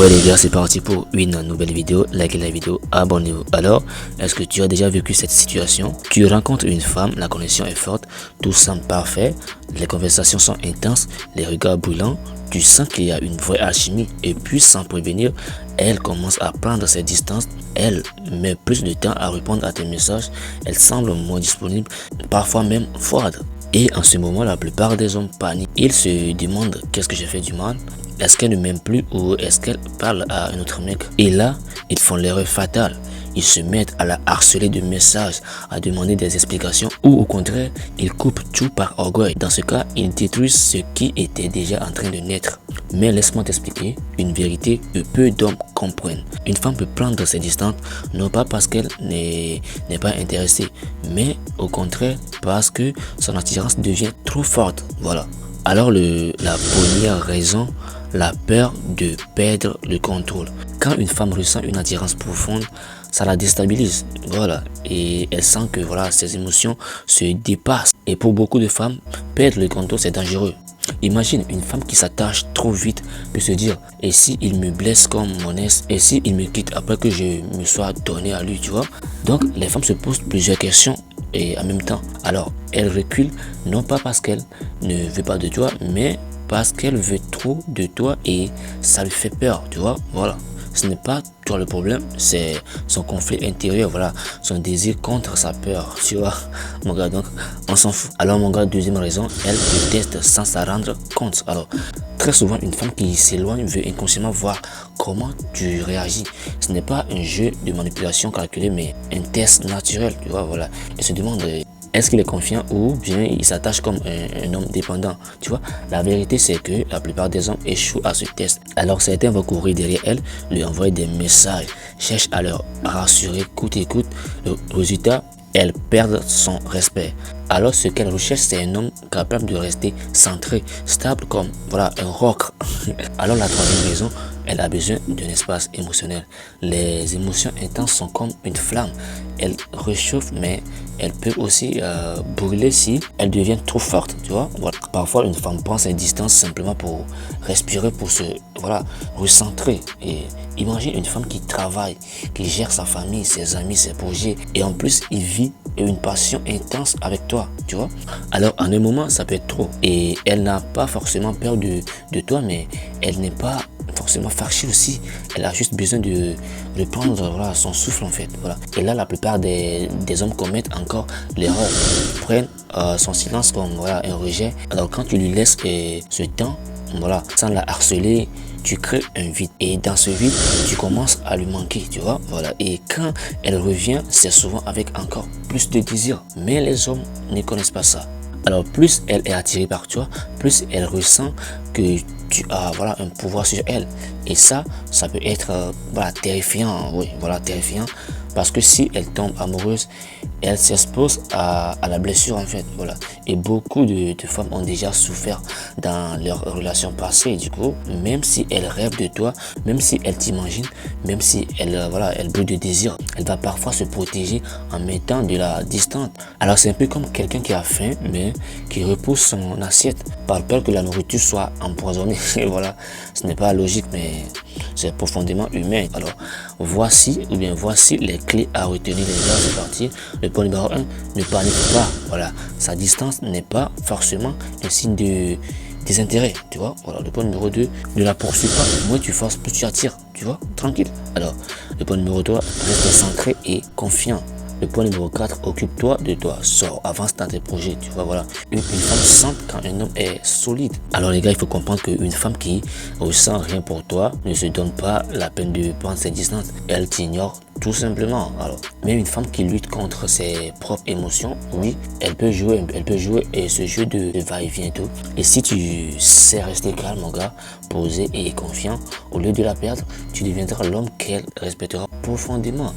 Ouais les gars, c'est parti pour une nouvelle vidéo. Likez la vidéo, abonnez-vous. Alors, est-ce que tu as déjà vécu cette situation? Tu rencontres une femme, la connexion est forte, tout semble parfait, les conversations sont intenses, les regards brûlants, tu sens qu'il y a une vraie alchimie et puis sans prévenir, elle commence à prendre ses distances, elle met plus de temps à répondre à tes messages, elle semble moins disponible, parfois même froide. Et en ce moment, la plupart des hommes paniquent. Ils se demandent qu'est-ce que j'ai fait du mal? Est-ce qu'elle ne m'aime plus ou est-ce qu'elle parle à un autre mec? Et là, ils font l'erreur fatale. Ils se mettent à la harceler de messages, à demander des explications ou au contraire, ils coupent tout par orgueil. Dans ce cas, ils détruisent ce qui était déjà en train de naître. Mais laisse-moi t'expliquer une vérité que peu d'hommes comprennent. Une femme peut prendre ses distances, non pas parce qu'elle n'est pas intéressée, mais au contraire parce que son attirance devient trop forte. Voilà. Alors la première raison, la peur de perdre le contrôle. Quand une femme ressent une attirance profonde, ça la déstabilise, voilà, et elle sent que voilà, ses émotions se dépassent. Et pour beaucoup de femmes, perdre le contrôle c'est dangereux. Imagine une femme qui s'attache trop vite peut se dire, et si il me blesse comme mon ex, et si il me quitte après que je me sois donné à lui, tu vois. Donc les femmes se posent plusieurs questions et en même temps, alors elle recule non pas parce qu'elle ne veut pas de toi, mais parce qu'elle veut trop de toi et ça lui fait peur, tu vois. Voilà, ce n'est pas toi le problème, c'est son conflit intérieur, voilà, son désir contre sa peur, tu vois mon gars. Donc on s'en fout. Alors mon gars, deuxième raison, elle te teste sans s'en rendre compte. Alors très souvent, une femme qui s'éloigne veut inconsciemment voir comment tu réagis. Ce n'est pas un jeu de manipulation calculé, mais un test naturel, tu vois. Voilà, elle se demande est-ce qu'il est confiant ou bien il s'attache comme un homme dépendant, tu vois. La vérité c'est que la plupart des hommes échouent à ce test. Alors certains vont courir derrière elle, lui envoyer des messages, cherchent à leur rassurer coûte et coûte. Le résultat, elle perd son respect. Alors ce qu'elle recherche, c'est un homme capable de rester centré, stable comme voilà un roc. Alors la troisième raison, elle a besoin d'un espace émotionnel. Les émotions intenses sont comme une flamme. Elle réchauffe, mais elle peut aussi brûler si elle devient trop forte, tu vois. Voilà. Parfois, une femme prend ses distances simplement pour respirer, pour se recentrer. Et imagine une femme qui travaille, qui gère sa famille, ses amis, ses projets, et en plus, il vit une passion intense avec toi, tu vois. Alors, en un moment, ça peut être trop. Et elle n'a pas forcément peur de toi, mais elle n'est pas forcément fâchée aussi. Elle a juste besoin de reprendre voilà, son souffle en fait. Voilà. Et là, la plupart des hommes commettent encore l'erreur, prennent son silence comme voilà, un rejet. Alors quand tu lui laisses ce temps, voilà, sans la harceler, tu crées un vide. Et dans ce vide, tu commences à lui manquer, tu vois. Voilà. Et quand elle revient, c'est souvent avec encore plus de désir. Mais les hommes ne connaissent pas ça. Alors plus elle est attirée par toi, plus elle ressent que tu as voilà un pouvoir sur elle. Et ça peut être voilà terrifiant, oui, voilà terrifiant. Parce que si elle tombe amoureuse, elle s'expose à la blessure en fait, voilà. Et beaucoup de femmes ont déjà souffert dans leur relation passée. Du coup, même si elle rêve de toi, même si elle t'imagine, même si elle voilà, elle brûle de désir, elle va parfois se protéger en mettant de la distance. Alors c'est un peu comme quelqu'un qui a faim, mais qui repousse son assiette par peur que la nourriture soit empoisonnée. Et voilà, ce n'est pas logique, mais c'est profondément humain. Alors voici les clés à retenir les gars, c'est parti. Le point numéro 1, ne panique pas. Voilà, sa distance n'est pas forcément un signe de désintérêt, tu vois. Voilà, le point numéro 2, ne la poursuis pas. Moins tu forces, plus tu attires, tu vois, tranquille. Alors, le point numéro 3, reste centré et confiant. Le point numéro 4, occupe-toi de toi, sors, avance dans tes projets, tu vois, voilà. Une femme sent quand un homme est solide. Alors les gars, il faut comprendre qu'une femme qui ressent rien pour toi ne se donne pas la peine de prendre ses distances. Elle t'ignore tout simplement. Alors, mais une femme qui lutte contre ses propres émotions, oui, elle peut jouer et ce jeu de va-et-vient tout. Et si tu sais rester calme, mon gars, posé et confiant, au lieu de la perdre, tu deviendras l'homme qu'elle respectera profondément.